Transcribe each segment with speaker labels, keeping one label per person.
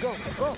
Speaker 1: go, go!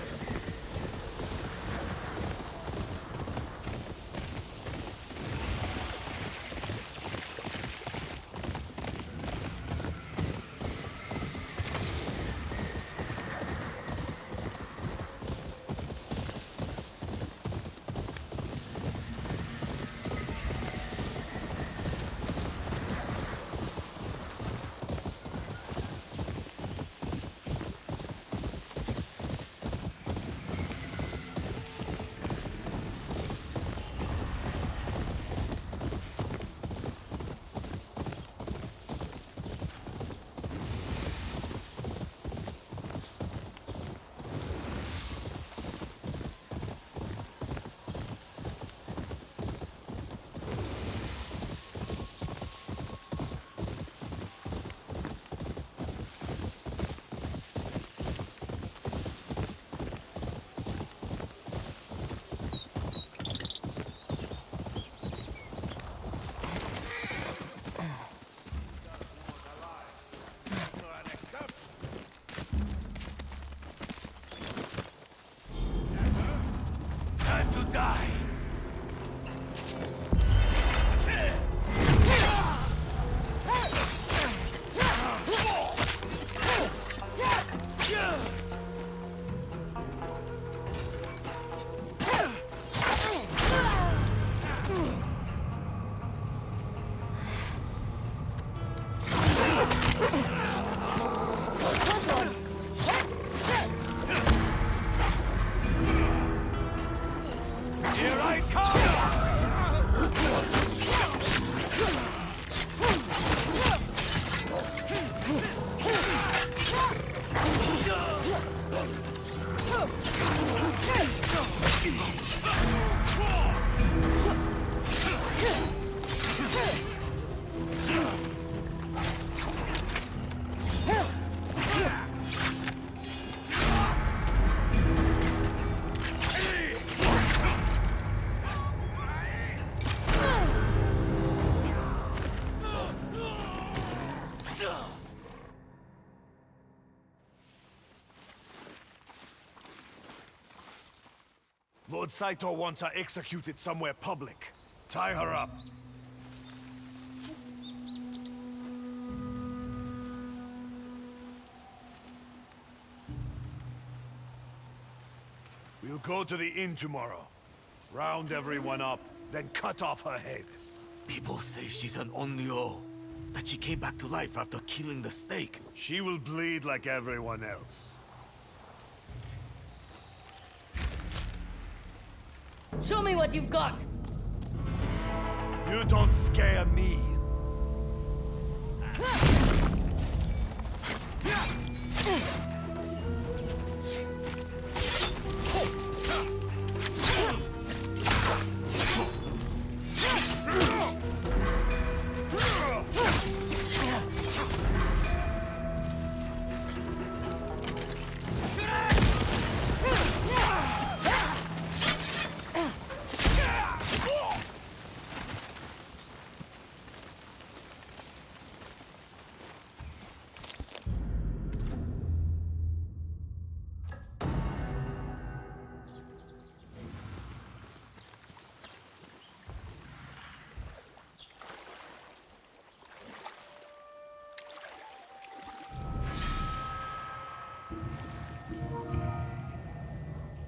Speaker 2: Lord Saito wants her executed somewhere public. Tie her up. We'll go to the inn tomorrow. Round everyone up, then cut off her head.
Speaker 3: People say she's an Onryo, that she came back to life after killing the snake.
Speaker 2: She will bleed like everyone else.
Speaker 1: Show me what you've got!
Speaker 2: You don't scare me.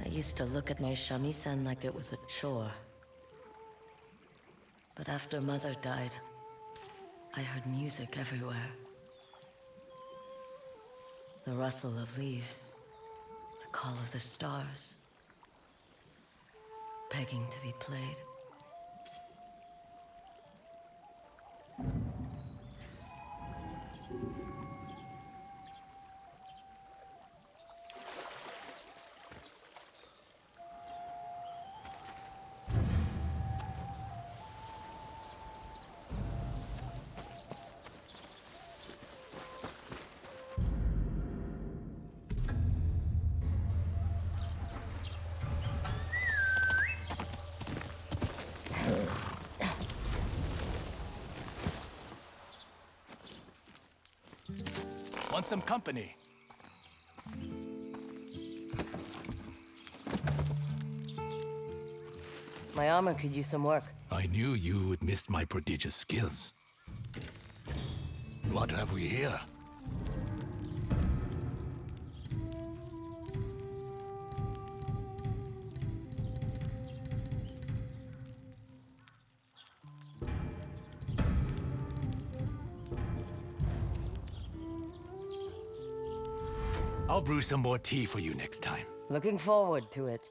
Speaker 4: I used to look at my shamisen like it was a chore. But after Mother died, I heard music everywhere. The rustle of leaves, the call of the stars, begging to be played.
Speaker 5: Want some company?
Speaker 1: My armor could use some work.
Speaker 5: I knew you would miss my prodigious skills. What have we here? I'll brew some more tea for you next time.
Speaker 1: Looking forward to it.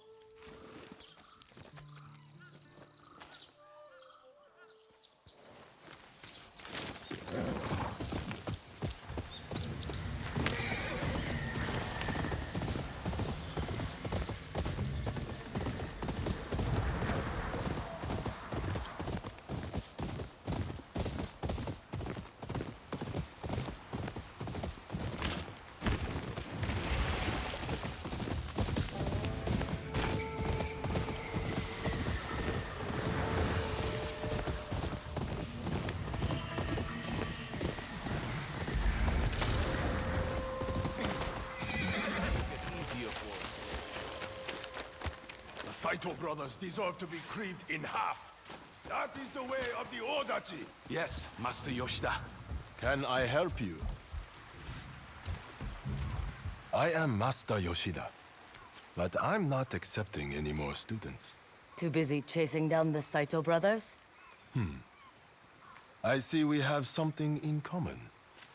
Speaker 2: The Saito brothers deserve to be cleaved in half. That is the way of the Odachi.
Speaker 5: Yes, Master Yoshida.
Speaker 6: Can I help you? I am Master Yoshida, but I'm not accepting any more students.
Speaker 1: Too busy chasing down the Saito brothers?
Speaker 6: I see we have something in common.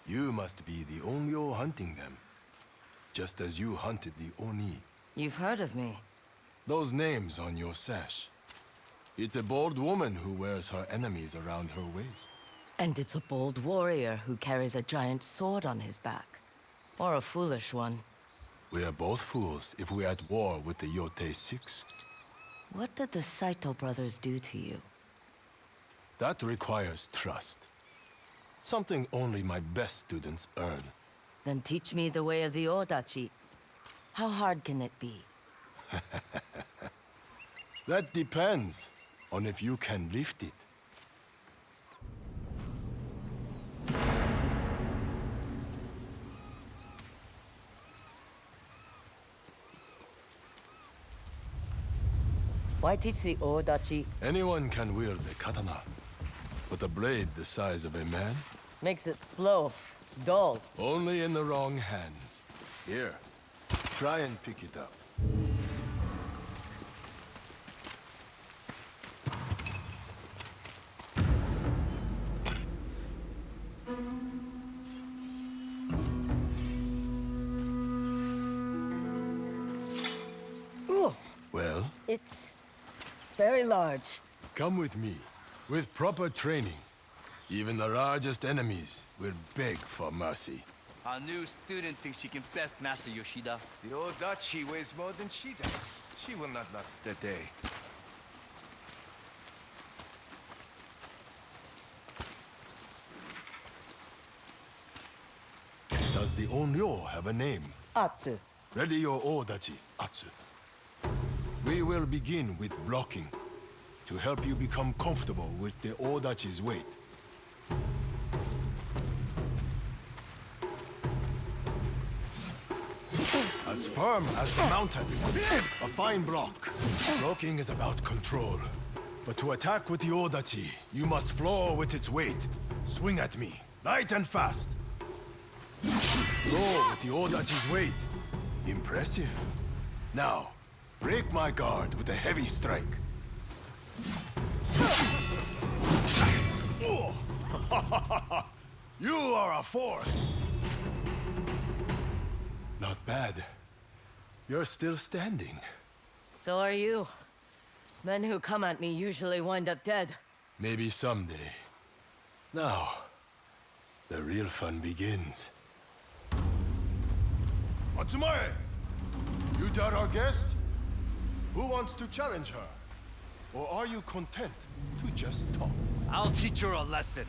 Speaker 6: You must be the Onryo hunting them, just as you hunted the Oni.
Speaker 1: You've heard of me.
Speaker 6: Those names on your sash. It's a bold woman who wears her enemies around her waist.
Speaker 1: And it's a bold warrior who carries a giant sword on his back. Or a foolish one.
Speaker 6: We are both fools if we're at war with the Yotei 6.
Speaker 1: What did the Saito brothers do to you?
Speaker 6: That requires trust. Something only my best students earn.
Speaker 1: Then teach me the way of the Odachi. How hard can it be?
Speaker 6: That depends on if you can lift it.
Speaker 1: Why teach the Odachi?
Speaker 6: Anyone can wield a katana, but a blade the size of a man?
Speaker 1: Makes it slow, dull.
Speaker 6: Only in the wrong hands. Here, try and pick it up.
Speaker 1: Ooh,
Speaker 6: Well,
Speaker 1: it's very large.
Speaker 6: come with me. With proper training, even the largest enemies will beg for mercy.
Speaker 7: Our new student thinks she can best Master Yoshida.
Speaker 2: The Odachi weighs more than she does. She will not last the day.
Speaker 6: Does the Onryo have a name?
Speaker 1: Atsu.
Speaker 6: Ready your Odachi, Atsu. We will begin with blocking, to help you become comfortable with the Odachi's weight. As firm as the mountain, a fine block. Blocking is about control. But to attack with the Odachi, you must floor with its weight. Swing at me, light and fast. Throw with the Odachi's weight. Impressive. Now, break my guard with a heavy strike. You are a force. Not bad. You're still standing.
Speaker 1: So are you. Men who come at me usually wind up dead.
Speaker 6: Maybe someday. Now, the real fun begins. Atsumae! You doubt our guest? Who wants to challenge her? Or are you content to just talk?
Speaker 7: I'll teach her a lesson.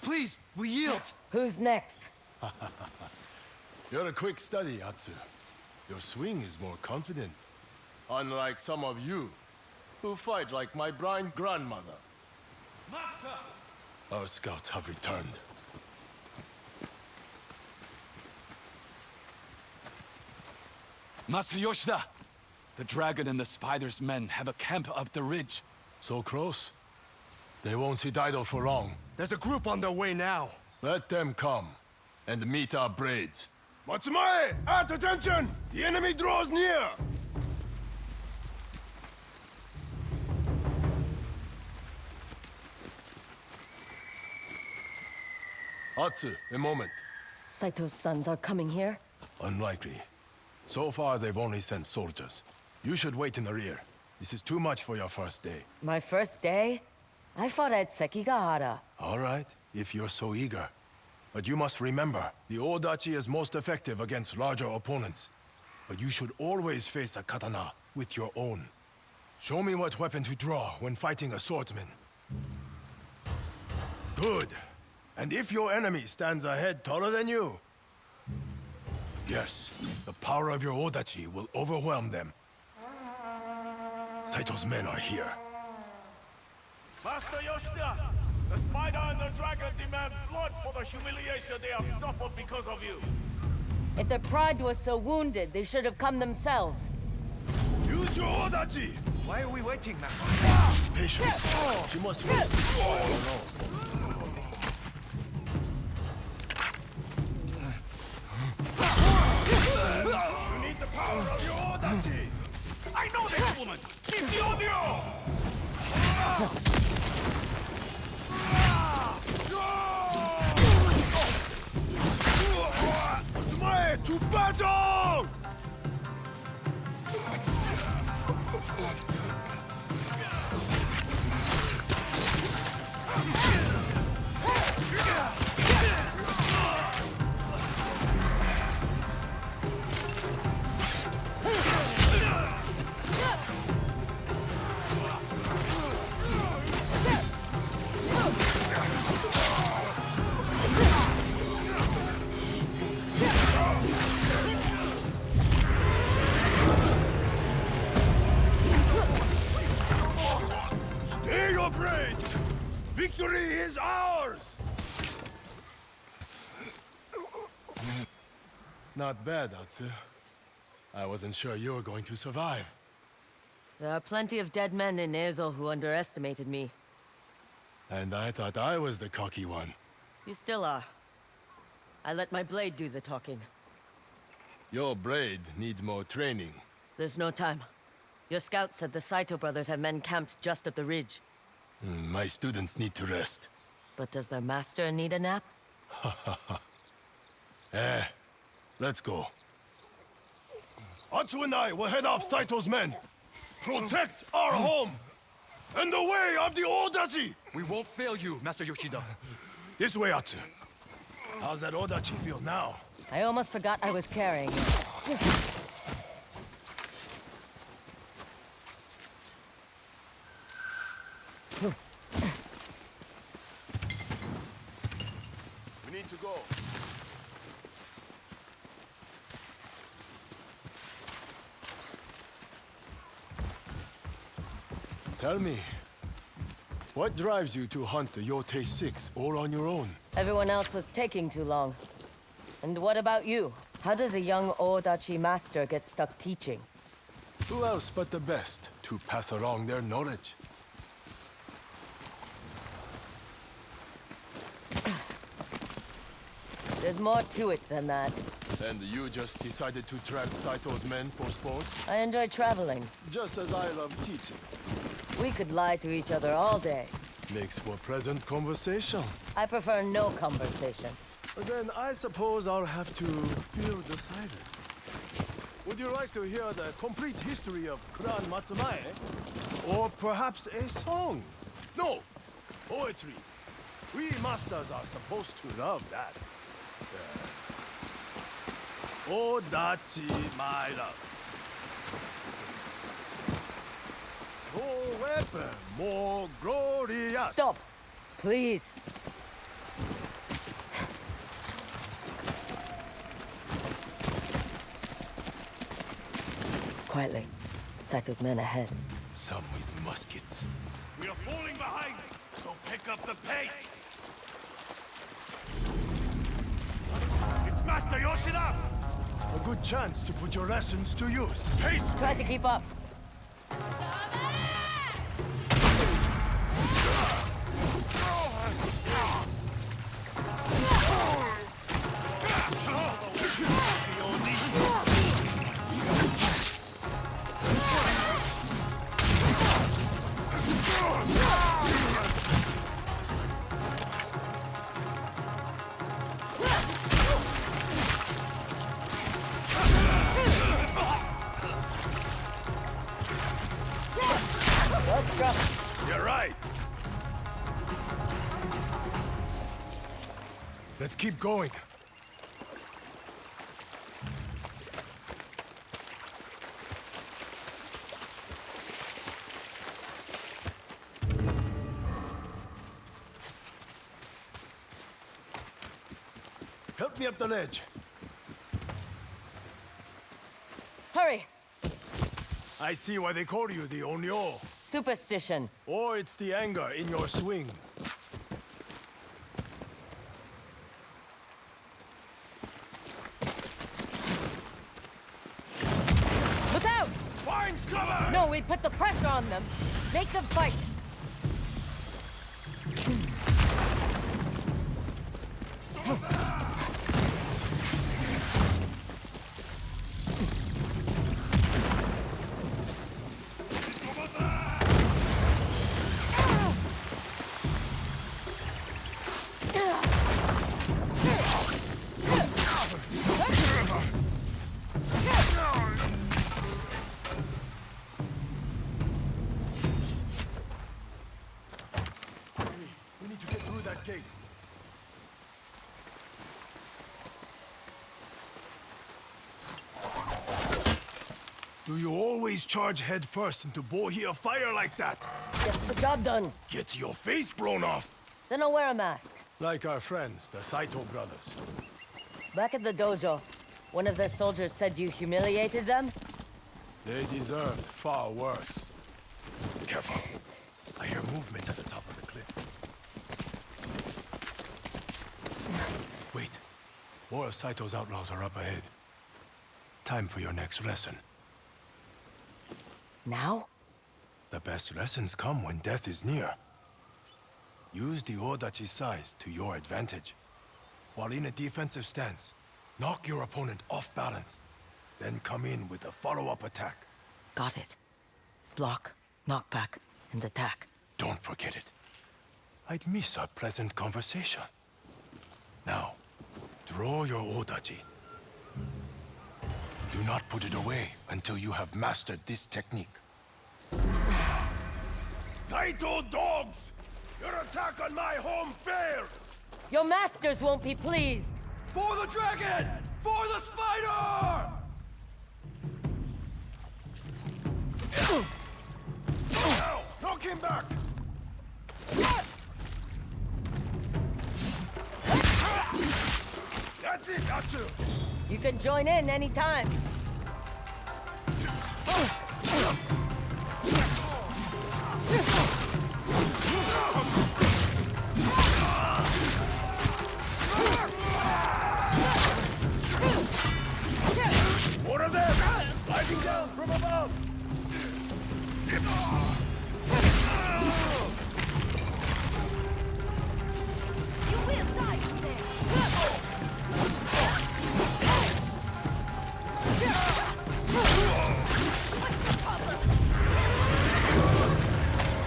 Speaker 7: Please, we yield.
Speaker 1: Who's next?
Speaker 6: You're a quick study, Atsu. Your swing is more confident. Unlike some of you, who fight like my blind grandmother.
Speaker 2: Master!
Speaker 6: Our scouts have returned.
Speaker 8: Master Yoshida! The dragon and the spider's men have a camp up the ridge.
Speaker 6: So close? They won't sit idle for long.
Speaker 2: There's a group on their way now.
Speaker 6: Let them come, and meet our braids.
Speaker 2: Matsumae! At attention! The enemy draws near!
Speaker 6: Atsu, a moment.
Speaker 4: Saito's sons are coming here?
Speaker 6: Unlikely. So far, they've only sent soldiers. You should wait in the rear. This is too much for your first day.
Speaker 1: My first day? I fought at Sekigahara.
Speaker 6: All right, if you're so eager. But you must remember, the Odachi is most effective against larger opponents. But you should always face a katana with your own. Show me what weapon to draw when fighting a swordsman. Good. And if your enemy stands a head taller than you, yes, the power of your Odachi will overwhelm them. Saito's men are here.
Speaker 3: Master Yoshida! The spider and the dragon demand blood for the humiliation they have suffered because of you.
Speaker 1: If their pride was so wounded, they should have come themselves.
Speaker 6: Use your Odachi!
Speaker 2: Why are we waiting, Master?
Speaker 6: Patience. She must face this all alone.
Speaker 2: You need the power of your Odachi! I know this woman! She's the audio! Matsumae, to battle! Stay your braids! Victory is ours!
Speaker 6: Not bad, Atsu. I wasn't sure you were going to survive.
Speaker 1: There are plenty of dead men in Ezo who underestimated me.
Speaker 6: And I thought I was the cocky one.
Speaker 1: You still are. I let my blade do the talking.
Speaker 6: Your blade needs more training.
Speaker 1: There's no time. Your scout said the Saito brothers have men camped just up the ridge.
Speaker 6: My students need to rest.
Speaker 1: But does their master need a nap?
Speaker 6: Let's go.
Speaker 2: Atsu and I will head off Saito's men. Protect our home! And the way of the Odachi!
Speaker 7: We won't fail you, Master Yoshida.
Speaker 6: This way, Atsu. How's that Odachi feel now?
Speaker 1: I almost forgot I was carrying it.
Speaker 6: We need to go. Tell me, what drives you to hunt the Yotei 6 all on your own?
Speaker 1: Everyone else was taking too long. And what about you? How does a young Odachi master get stuck teaching?
Speaker 6: Who else but the best to pass along their knowledge?
Speaker 1: There's more to it than that.
Speaker 6: And you just decided to track Saito's men for sport?
Speaker 1: I enjoy traveling.
Speaker 6: Just as I love teaching.
Speaker 1: We could lie to each other all day.
Speaker 6: Makes for pleasant conversation.
Speaker 1: I prefer no conversation.
Speaker 6: Then I suppose I'll have to fill the silence. Would you like to hear the complete history of Clan Matsumae? Or perhaps a song? No, poetry. We masters are supposed to love that. Odachi, my love. No weapon more glorious.
Speaker 1: Stop! Please. quietly. Saito's men ahead.
Speaker 6: Some with muskets.
Speaker 2: We are falling behind, so pick up the pace! It's Master Yoshida!
Speaker 6: A good chance to put your lessons to use.
Speaker 2: Pace!
Speaker 1: Try to keep up. Let's drop.
Speaker 2: You're right!
Speaker 6: Let's keep going. Help me up the ledge.
Speaker 1: Hurry!
Speaker 6: I see why they call you the Onyo.
Speaker 1: Superstition.
Speaker 6: Or it's the anger in your swing.
Speaker 1: Look out!
Speaker 2: Find cover!
Speaker 1: No, we put the pressure on them. Make them fight.
Speaker 6: We need to get through that gate. Do you always charge head first into bohi of fire like that?
Speaker 1: Gets the job done.
Speaker 6: Get your face blown off!
Speaker 1: Then I'll wear a mask.
Speaker 6: Like our friends, the Saito brothers.
Speaker 1: Back at the dojo, one of their soldiers said you humiliated them?
Speaker 6: They deserved far worse. Careful. I hear movement at the top of the cliff. Wait. More of Saito's outlaws are up ahead. Time for your next lesson.
Speaker 1: Now?
Speaker 6: The best lessons come when death is near. Use the Odachi size to your advantage. While in a defensive stance, knock your opponent off balance. Then come in with a follow-up attack.
Speaker 1: Got it. Block, knockback, and attack.
Speaker 6: Don't forget it. I'd miss our pleasant conversation. Now, draw your Odachi. Do not put it away until you have mastered this technique.
Speaker 2: Saito dogs! Your attack on my home failed!
Speaker 1: Your masters won't be pleased!
Speaker 2: For the dragon! For the spider! Now, knock him back! That's it, Natsu!
Speaker 1: You can join in anytime.
Speaker 2: More of them! Sliding down from above!
Speaker 9: You will die today!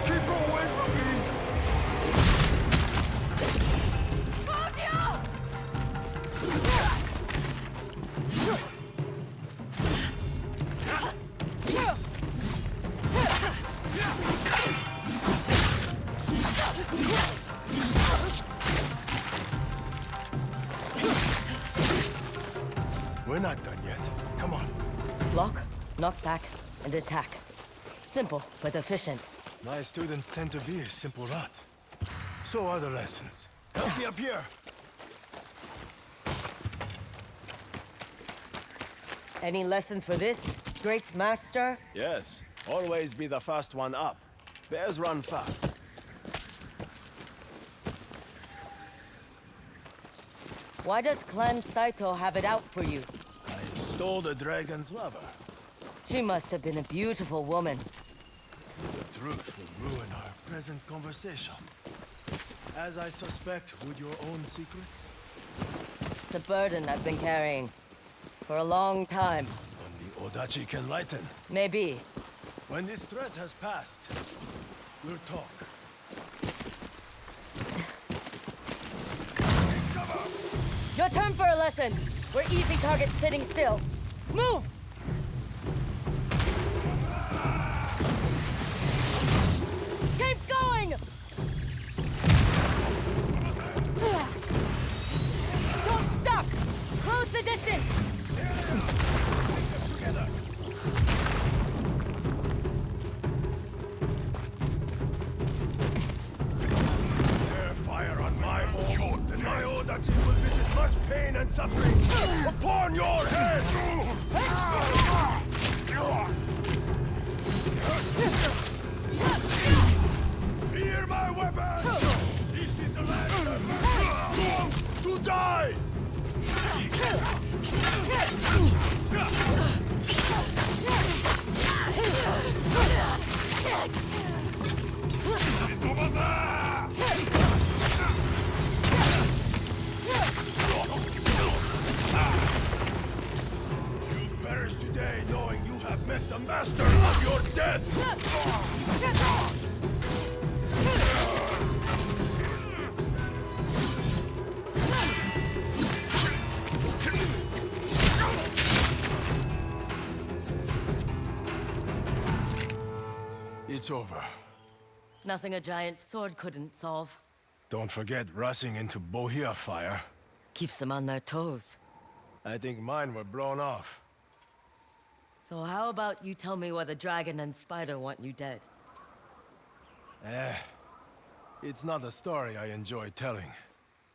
Speaker 2: Keep her away from me!
Speaker 6: We're not done yet. Come on.
Speaker 1: Block, knockback, and attack. Simple, but efficient.
Speaker 6: My students tend to be a simple lot. So are the lessons. Help me up here.
Speaker 1: Any lessons for this? Great master?
Speaker 6: Yes, always be the first one up. Bears run fast.
Speaker 1: Why does Clan Saito have it out for you?
Speaker 6: I stole the dragon's lover.
Speaker 1: She must have been a beautiful woman.
Speaker 6: The truth will ruin our present conversation. As I suspect, would your own secrets?
Speaker 1: It's a burden I've been carrying for a long time.
Speaker 6: Only Odachi can lighten.
Speaker 1: Maybe.
Speaker 6: When this threat has passed, we'll talk.
Speaker 1: Your turn for a lesson. We're easy targets sitting still. Move! Keep going! Don't stop! Close the distance!
Speaker 2: Fire on my home, and my Odachi will visit much pain and suffering upon your head! Fear my weapon! This is the last of to die! You perish today knowing you have met the master of your death!
Speaker 6: It's over.
Speaker 1: Nothing a giant sword couldn't solve.
Speaker 6: Don't forget rushing into Bohia fire.
Speaker 1: Keeps them on their toes.
Speaker 6: I think mine were blown off.
Speaker 1: So how about you tell me why the dragon and spider want you dead?
Speaker 6: It's not a story I enjoy telling.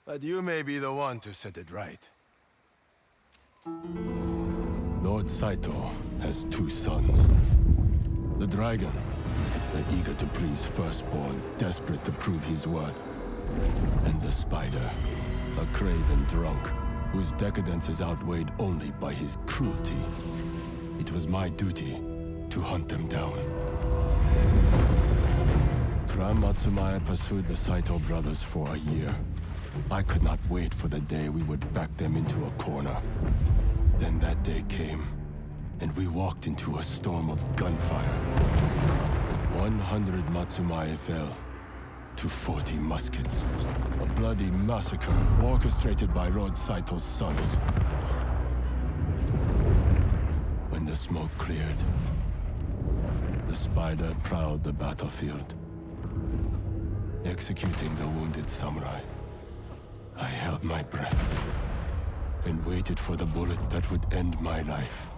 Speaker 6: But you may be the one to set it right.
Speaker 10: Lord Saito has two sons. The dragon, the eager to please firstborn, desperate to prove his worth. And the spider, a craven drunk, whose decadence is outweighed only by his cruelty. It was my duty to hunt them down. Clan Matsumaya pursued the Saito brothers for a year. I could not wait for the day we would back them into a corner. Then that day came, and we walked into a storm of gunfire. 100 Matsumaya fell to 40 muskets. A bloody massacre orchestrated by Lord Saito's sons. When the smoke cleared, the spider prowled the battlefield, executing the wounded samurai. I held my breath and waited for the bullet that would end my life.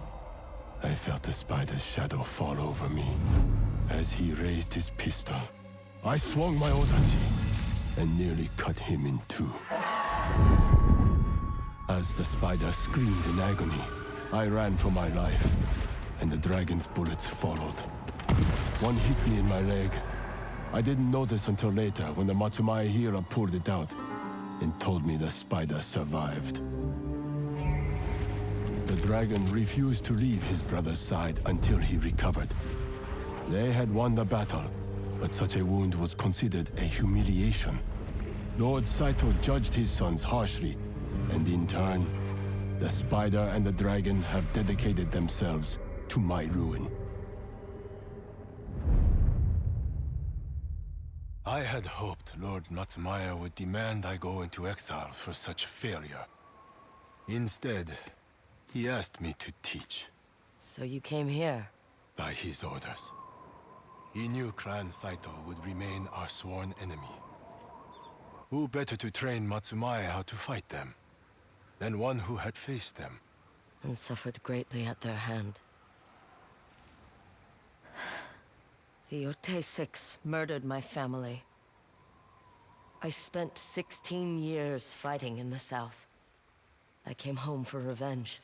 Speaker 10: I felt the spider's shadow fall over me. As he raised his pistol, I swung my Odachi and nearly cut him in two. As the spider screamed in agony, I ran for my life, and the dragon's bullets followed. One hit me in my leg. I didn't notice until later when the Matsumaya healer pulled it out and told me the spider survived. The dragon refused to leave his brother's side until he recovered. They had won the battle, but such a wound was considered a humiliation. Lord Saito judged his sons harshly, and in turn, the spider and the dragon have dedicated themselves to my ruin.
Speaker 6: I had hoped Lord Matsumaya would demand I go into exile for such failure. Instead, he asked me to teach.
Speaker 1: So you came here?
Speaker 6: By his orders. He knew Clan Saito would remain our sworn enemy. Who better to train Matsumaya how to fight them than one who had faced them?
Speaker 1: And suffered greatly at their hand. The Yotei 6 murdered my family. I spent 16 years fighting in the south. I came home for revenge.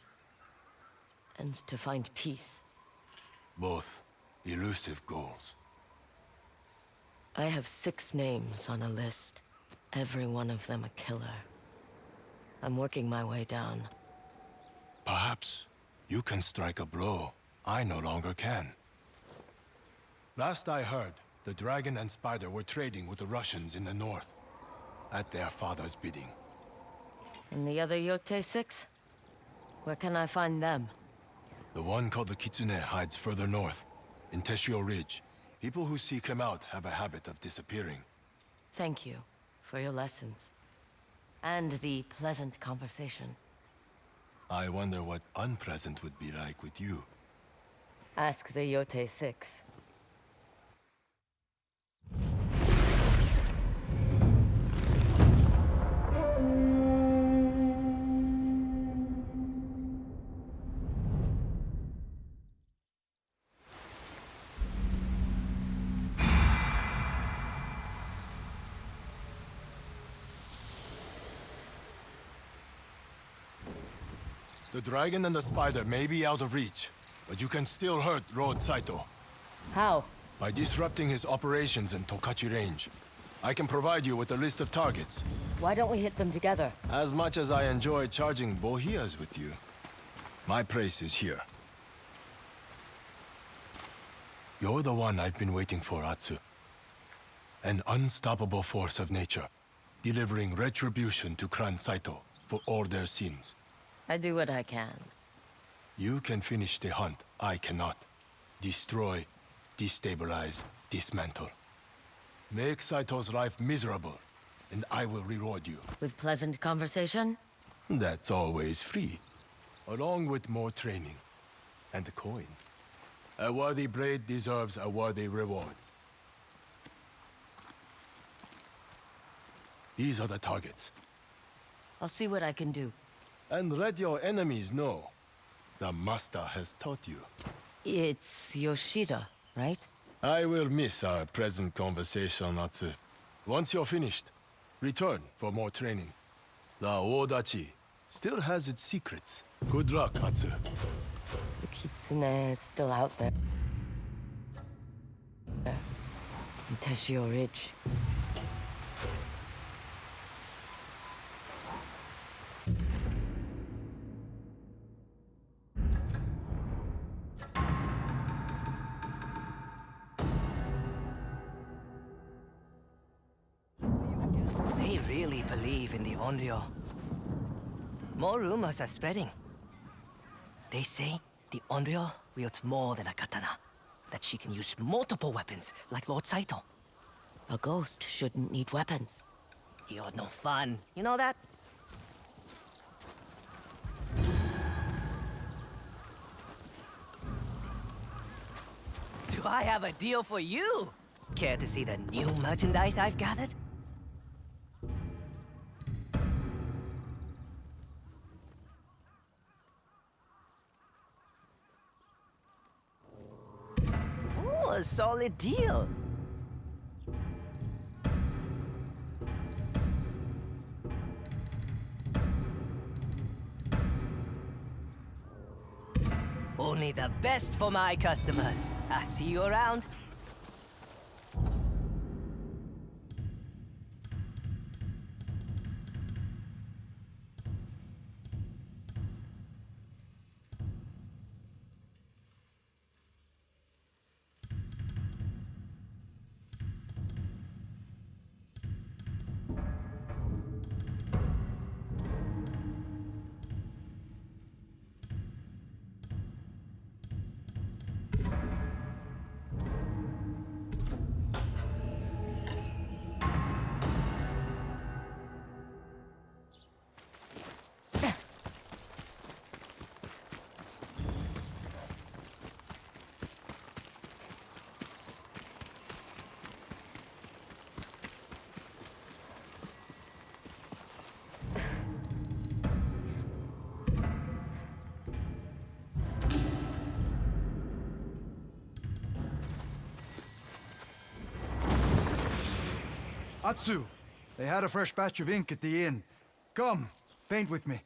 Speaker 1: And to find peace.
Speaker 6: Both elusive goals.
Speaker 1: I have 6 names on a list. Every one of them a killer. I'm working my way down.
Speaker 6: Perhaps you can strike a blow I no longer can. Last I heard, the Dragon and Spider were trading with the Russians in the north, at their father's bidding.
Speaker 1: And the other Yotei 6? Where can I find them?
Speaker 6: The one called the Kitsune hides further north, in Teshio Ridge. People who seek him out have a habit of disappearing.
Speaker 1: Thank you for your lessons. And the pleasant conversation.
Speaker 6: I wonder what unpleasant would be like with you.
Speaker 1: Ask the Yotei 6.
Speaker 6: The Dragon and the Spider may be out of reach, but you can still hurt Road Saito.
Speaker 1: How?
Speaker 6: By disrupting his operations in Tokachi Range. I can provide you with a list of targets.
Speaker 1: Why don't we hit them together?
Speaker 6: As much as I enjoy charging bohias with you, my place is here. You're the one I've been waiting for, Atsu. An unstoppable force of nature, delivering retribution to Clan Saito for all their sins.
Speaker 1: I do what I can.
Speaker 6: You can finish the hunt, I cannot. Destroy, destabilize, dismantle. Make Saito's life miserable, and I will reward you.
Speaker 1: With pleasant conversation?
Speaker 6: That's always free. Along with more training. And a coin. A worthy blade deserves a worthy reward. These are the targets.
Speaker 1: I'll see what I can do.
Speaker 6: And let your enemies know. The master has taught you.
Speaker 1: It's Yoshida, right?
Speaker 6: I will miss our present conversation, Atsu. Once you're finished, return for more training. The Odachi still has its secrets. Good luck, Atsu.
Speaker 1: The Kitsune is still out there. In Teshio Ridge.
Speaker 11: They really believe in the Onryo. More rumors are spreading. They say the Onryo wields more than a katana. That she can use multiple weapons, like Lord Saito.
Speaker 1: A ghost shouldn't need weapons.
Speaker 11: You're no fun. You know that? Do I have a deal for you? Care to see the new merchandise I've gathered? Oh, a solid deal. Only the best for my customers. I'll see you around.
Speaker 12: Atsu, they had a fresh batch of ink at the inn. Come, paint with me.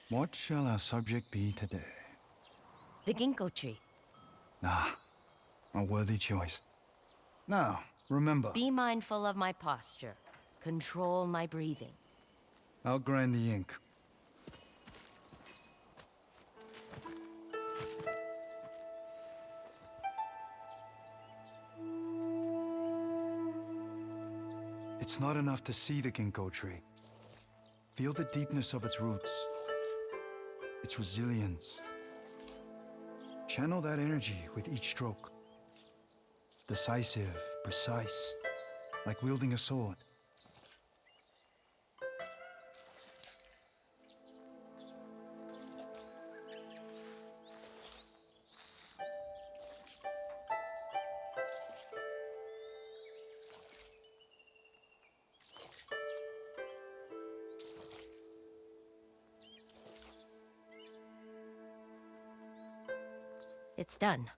Speaker 12: What shall our subject be today?
Speaker 1: The ginkgo tree.
Speaker 12: Nah, a worthy choice. Now, remember,
Speaker 1: Be mindful of my posture. Control my breathing.
Speaker 12: I'll grind the ink. It's not enough to see the ginkgo tree. Feel the deepness of its roots, its resilience. Channel that energy with each stroke. Decisive, precise, like wielding a sword.
Speaker 1: It's done.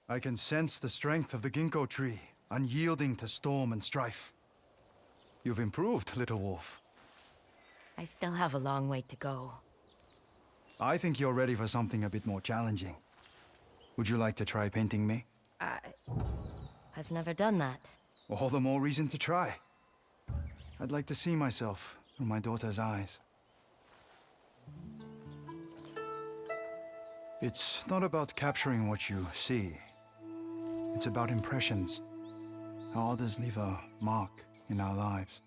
Speaker 12: I can sense the strength of the ginkgo tree, unyielding to storm and strife. You've improved, little wolf.
Speaker 1: I still have a long way to go.
Speaker 12: I think you're ready for something a bit more challenging. Would you like to try painting me?
Speaker 1: I've never done that.
Speaker 12: All the more reason to try. I'd like to see myself through my daughter's eyes. It's not about capturing what you see. It's about impressions. How others leave a mark in our lives.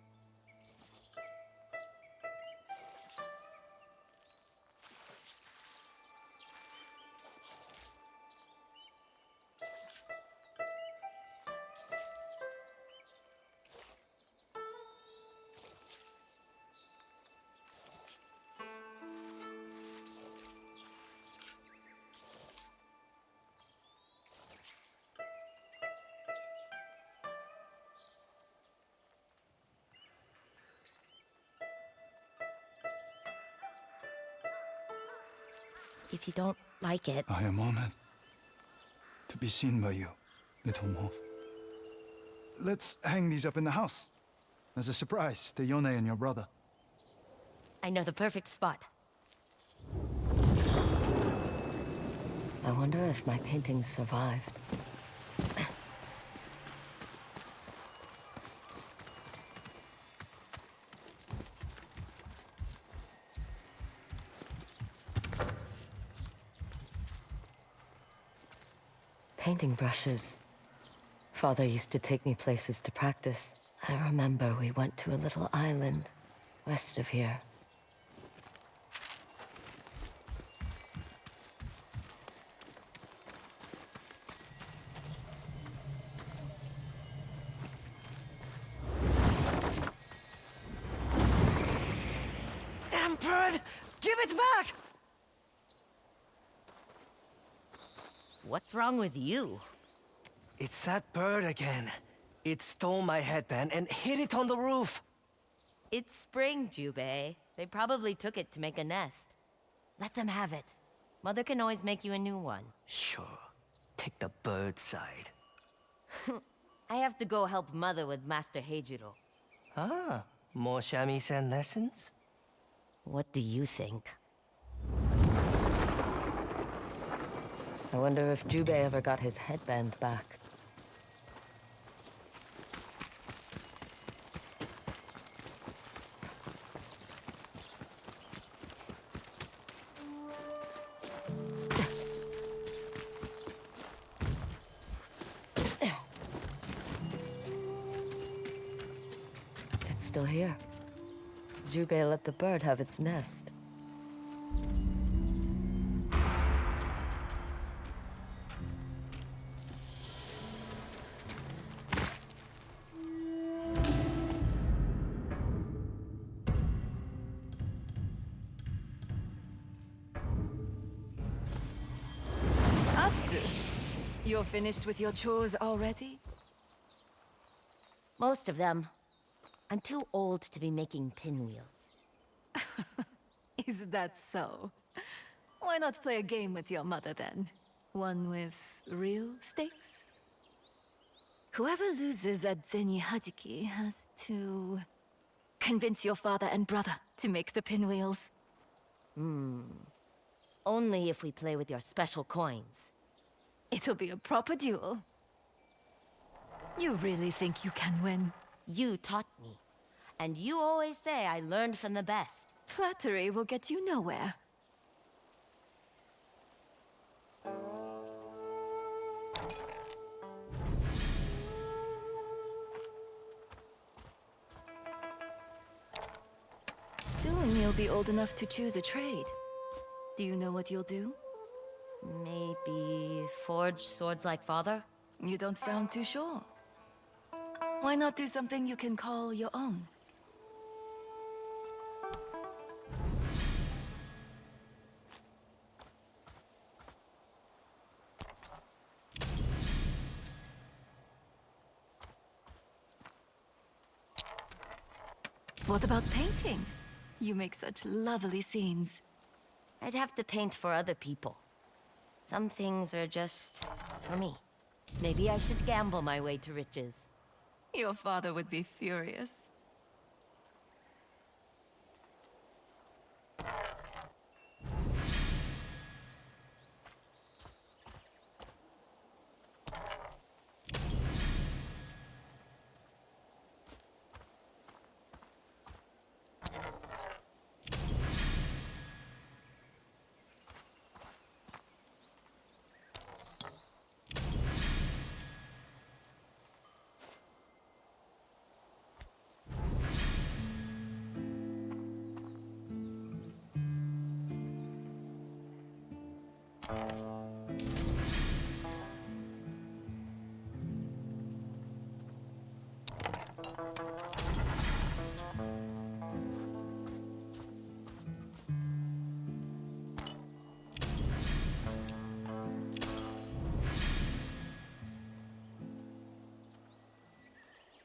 Speaker 1: If you don't like it...
Speaker 12: I am honored to be seen by you, little wolf. Let's hang these up in the house as a surprise to Yotei and your brother.
Speaker 1: I know the perfect spot.
Speaker 4: I wonder if my paintings survived. Painting brushes. Father used to take me places to practice. I remember we went to a little island west of here.
Speaker 11: Damn bird! Give it back!
Speaker 1: What's wrong with you?
Speaker 11: It's that bird again. It stole my headband and hid it on the roof.
Speaker 1: It's spring, Jubei. They probably took it to make a nest. Let them have it. Mother can always make you a new one.
Speaker 11: Sure. Take the bird side.
Speaker 1: I have to go help Mother with Master Heijiro.
Speaker 11: Ah, more shamisen lessons?
Speaker 1: What do you think?
Speaker 4: I wonder if Jubei ever got his headband back. It's still here. Jubei let the bird have its nest.
Speaker 9: You're finished with your chores already?
Speaker 1: Most of them. I'm too old to be making pinwheels.
Speaker 9: Is that so? Why not play a game with your mother then? One with real stakes? Whoever loses at Zeni Hajiki has to convince your father and brother to make the pinwheels.
Speaker 4: Only if we play with your special coins.
Speaker 9: It'll be a proper duel. You really think you can win?
Speaker 4: You taught me. And you always say I learned from the best.
Speaker 9: Flattery will get you nowhere. Soon you'll be old enough to choose a trade. Do you know what you'll do?
Speaker 4: Maybe forge swords like father?
Speaker 9: You don't sound too sure. Why not do something you can call your own? What about painting? You make such lovely scenes.
Speaker 4: I'd have to paint for other people. Some things are just for me. Maybe I should gamble my way to riches.
Speaker 9: Your father would be furious.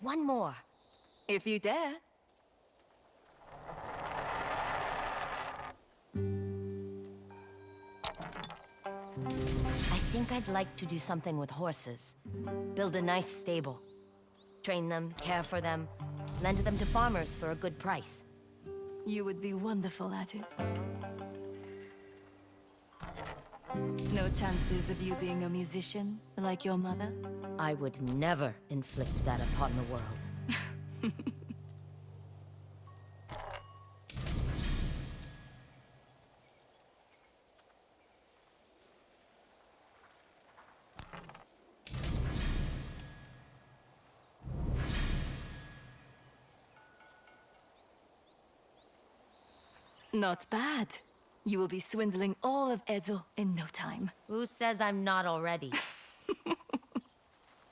Speaker 4: One more.
Speaker 9: If you dare.
Speaker 4: I think I'd like to do something with horses. Build a nice stable. Train them, care for them, lend them to farmers for a good price.
Speaker 9: You would be wonderful at it. No chances of you being a musician, like your mother?
Speaker 4: I would never inflict that upon the world.
Speaker 9: Not bad. You will be swindling all of Ezo in no time.
Speaker 4: Who says I'm not already?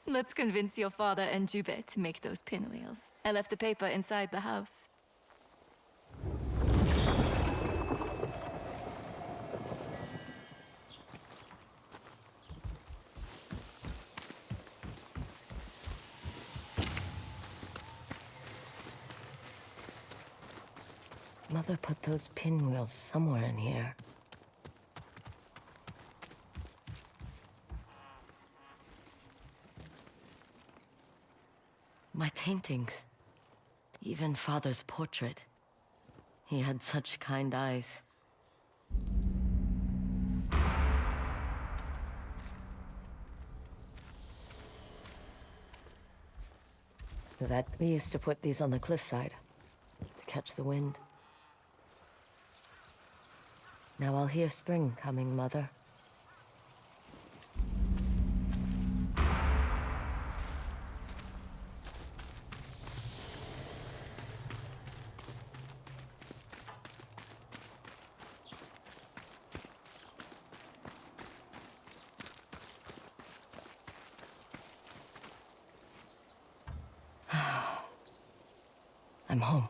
Speaker 9: Let's convince your father and Jube to make those pinwheels. I left the paper inside the house.
Speaker 4: Mother put those pinwheels somewhere in here. My paintings. Even Father's portrait. He had such kind eyes. That we used to put these on the cliffside to catch the wind. Now I'll hear spring coming, Mother. I'm home.